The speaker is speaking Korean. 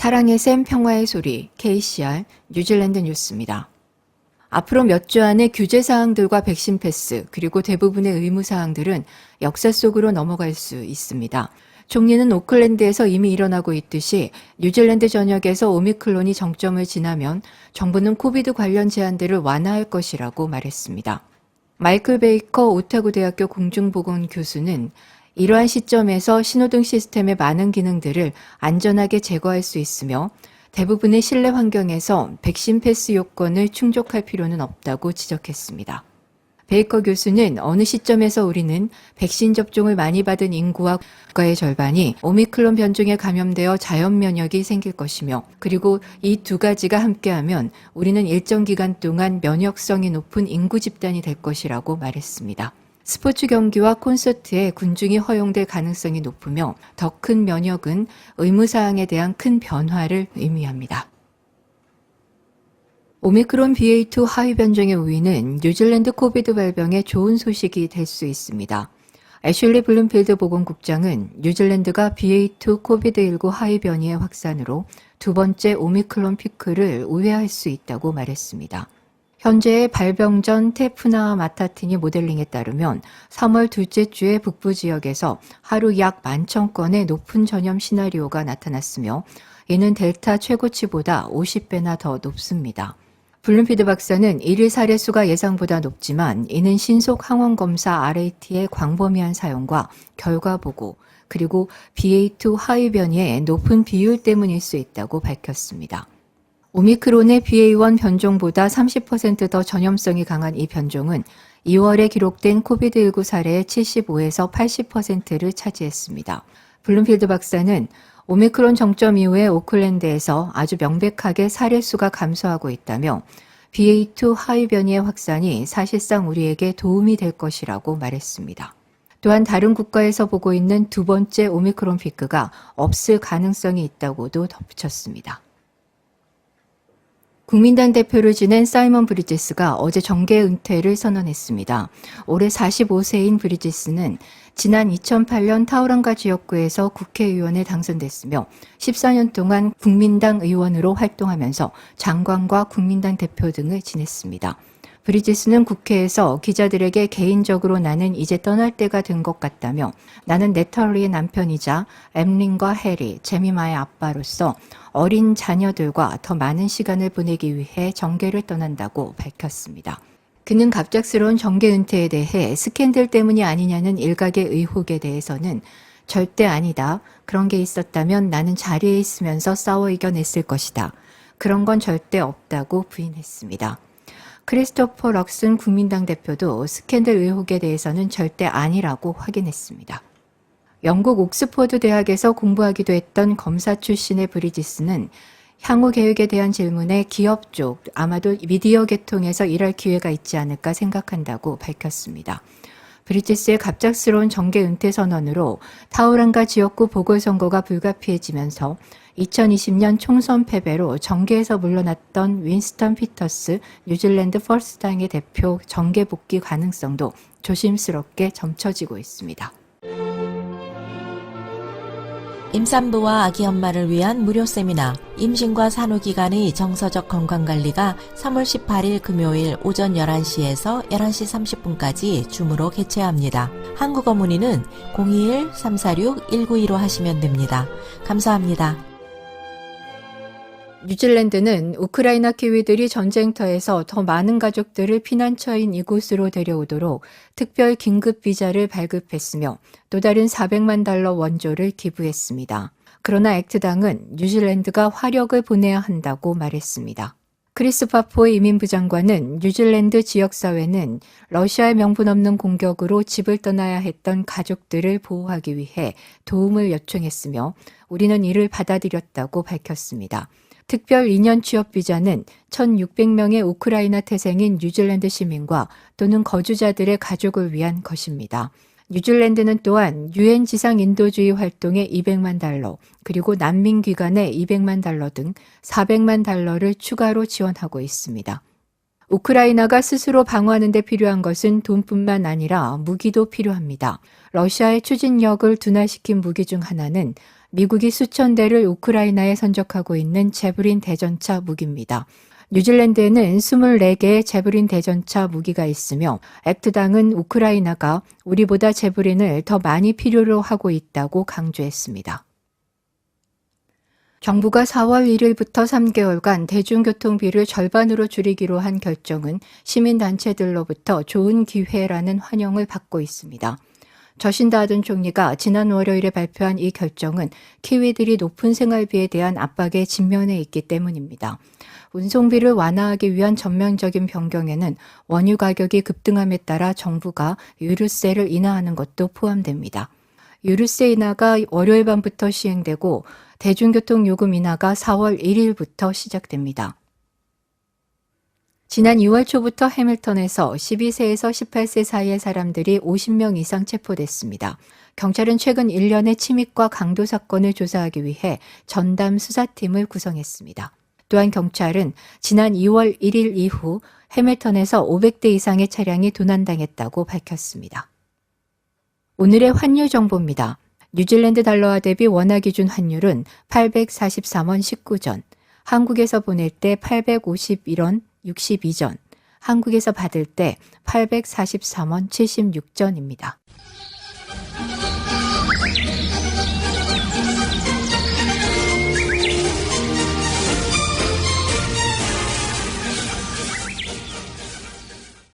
사랑의 샘 평화의 소리 KCR 뉴질랜드 뉴스입니다. 앞으로 몇 주 안에 규제 사항들과 백신 패스 그리고 대부분의 의무 사항들은 역사 속으로 넘어갈 수 있습니다. 총리는 오클랜드에서 이미 일어나고 있듯이 뉴질랜드 전역에서 오미크론이 정점을 지나면 정부는 코비드 관련 제한들을 완화할 것이라고 말했습니다. 마이클 베이커 오타고 대학교 공중보건 교수는 이러한 시점에서 신호등 시스템의 많은 기능들을 안전하게 제거할 수 있으며 대부분의 실내 환경에서 백신 패스 요건을 충족할 필요는 없다고 지적했습니다. 베이커 교수는 어느 시점에서 우리는 백신 접종을 많이 받은 인구와 국가의 절반이 오미크론 변종에 감염되어 자연 면역이 생길 것이며 그리고 이 두 가지가 함께하면 우리는 일정 기간 동안 면역성이 높은 인구 집단이 될 것이라고 말했습니다. 스포츠 경기와 콘서트에 군중이 허용될 가능성이 높으며 더 큰 면역은 의무사항에 대한 큰 변화를 의미합니다. 오미크론 BA2 하위 변종의 우위는 뉴질랜드 코비드 발병에 좋은 소식이 될 수 있습니다. 애슐리 블룸필드 보건국장은 뉴질랜드가 BA2 코비드19 하위 변이의 확산으로 두 번째 오미크론 피크를 우회할 수 있다고 말했습니다. 현재의 발병 전 테프나 마타티니 모델링에 따르면 3월 둘째 주에 북부 지역에서 하루 약 11,000건의 높은 전염 시나리오가 나타났으며 이는 델타 최고치보다 50배나 더 높습니다. 블룸피드 박사는 일일 사례 수가 예상보다 높지만 이는 신속 항원 검사 RAT의 광범위한 사용과 결과 보고 그리고 BA2 하위 변이의 높은 비율 때문일 수 있다고 밝혔습니다. 오미크론의 BA1 변종보다 30% 더 전염성이 강한 이 변종은 2월에 기록된 코비드19 사례의 75에서 80%를 차지했습니다. 블룸필드 박사는 오미크론 정점 이후에 오클랜드에서 아주 명백하게 사례 수가 감소하고 있다며 BA2 하위 변이의 확산이 사실상 우리에게 도움이 될 것이라고 말했습니다. 또한 다른 국가에서 보고 있는 두 번째 오미크론 피크가 없을 가능성이 있다고도 덧붙였습니다. 국민당 대표를 지낸 사이먼 브리지스가 어제 정계 은퇴를 선언했습니다. 올해 45세인 브리지스는 지난 2008년 타우랑가 지역구에서 국회의원에 당선됐으며 14년 동안 국민당 의원으로 활동하면서 장관과 국민당 대표 등을 지냈습니다. 브리지스는 국회에서 기자들에게 개인적으로 나는 이제 떠날 때가 된 것 같다며 나는 네털리의 남편이자 엠린과 해리, 제미마의 아빠로서 어린 자녀들과 더 많은 시간을 보내기 위해 정계를 떠난다고 밝혔습니다. 그는 갑작스러운 정계 은퇴에 대해 스캔들 때문이 아니냐는 일각의 의혹에 대해서는 절대 아니다. 그런 게 있었다면 나는 자리에 있으면서 싸워 이겨냈을 것이다. 그런 건 절대 없다고 부인했습니다. 크리스토퍼 럭슨 국민당 대표도 스캔들 의혹에 대해서는 절대 아니라고 확인했습니다. 영국 옥스퍼드 대학에서 공부하기도 했던 검사 출신의 브리지스는 향후 계획에 대한 질문에 기업 쪽, 아마도 미디어 계통에서 일할 기회가 있지 않을까 생각한다고 밝혔습니다. 브리지스의 갑작스러운 정계 은퇴 선언으로 타우랑가 지역구 보궐선거가 불가피해지면서 2020년 총선 패배로 정계에서 물러났던 윈스턴 피터스 뉴질랜드 퍼스트당의 대표 정계 복귀 가능성도 조심스럽게 점쳐지고 있습니다. 임산부와 아기 엄마를 위한 무료 세미나 임신과 산후기간의 정서적 건강관리가 3월 18일 금요일 오전 11시에서 11시 30분까지 줌으로 개최합니다. 한국어 문의는 021-346-1915 하시면 됩니다. 감사합니다. 뉴질랜드는 우크라이나 키위들이 전쟁터에서 더 많은 가족들을 피난처인 이곳으로 데려오도록 특별 긴급 비자를 발급했으며 또 다른 400만 달러 원조를 기부했습니다. 그러나 액트당은 뉴질랜드가 화력을 보내야 한다고 말했습니다. 크리스 파포 이민부 장관은 뉴질랜드 지역사회는 러시아의 명분 없는 공격으로 집을 떠나야 했던 가족들을 보호하기 위해 도움을 요청했으며 우리는 이를 받아들였다고 밝혔습니다. 특별 2년 취업 비자는 1,600명의 우크라이나 태생인 뉴질랜드 시민과 또는 거주자들의 가족을 위한 것입니다. 뉴질랜드는 또한 유엔 지상 인도주의 활동에 200만 달러, 그리고 난민 기관에 200만 달러 등 400만 달러를 추가로 지원하고 있습니다. 우크라이나가 스스로 방어하는 데 필요한 것은 돈뿐만 아니라 무기도 필요합니다. 러시아의 추진력을 둔화시킨 무기 중 하나는 미국이 수천 대를 우크라이나에 선적하고 있는 제브린 대전차 무기입니다. 뉴질랜드에는 24개의 제브린 대전차 무기가 있으며 액트당은 우크라이나가 우리보다 제브린을 더 많이 필요로 하고 있다고 강조했습니다. 정부가 4월 1일부터 3개월간 대중교통비를 절반으로 줄이기로 한 결정은 시민단체들로부터 좋은 기회라는 환영을 받고 있습니다. 저신다 아든 총리가 지난 월요일에 발표한 이 결정은 키위들이 높은 생활비에 대한 압박에 직면해 있기 때문입니다. 운송비를 완화하기 위한 전면적인 변경에는 원유 가격이 급등함에 따라 정부가 유류세를 인하하는 것도 포함됩니다. 유류세 인하가 월요일 밤부터 시행되고 대중교통 요금 인하가 4월 1일부터 시작됩니다. 지난 2월 초부터 해밀턴에서 12세에서 18세 사이의 사람들이 50명 이상 체포됐습니다. 경찰은 최근 1년의 침입과 강도 사건을 조사하기 위해 전담 수사팀을 구성했습니다. 또한 경찰은 지난 2월 1일 이후 해밀턴에서 500대 이상의 차량이 도난당했다고 밝혔습니다. 오늘의 환율 정보입니다. 뉴질랜드 달러화 대비 원화 기준 환율은 843원 19전, 한국에서 보낼 때 851원 62전, 한국에서 받을 때 843원 76전입니다.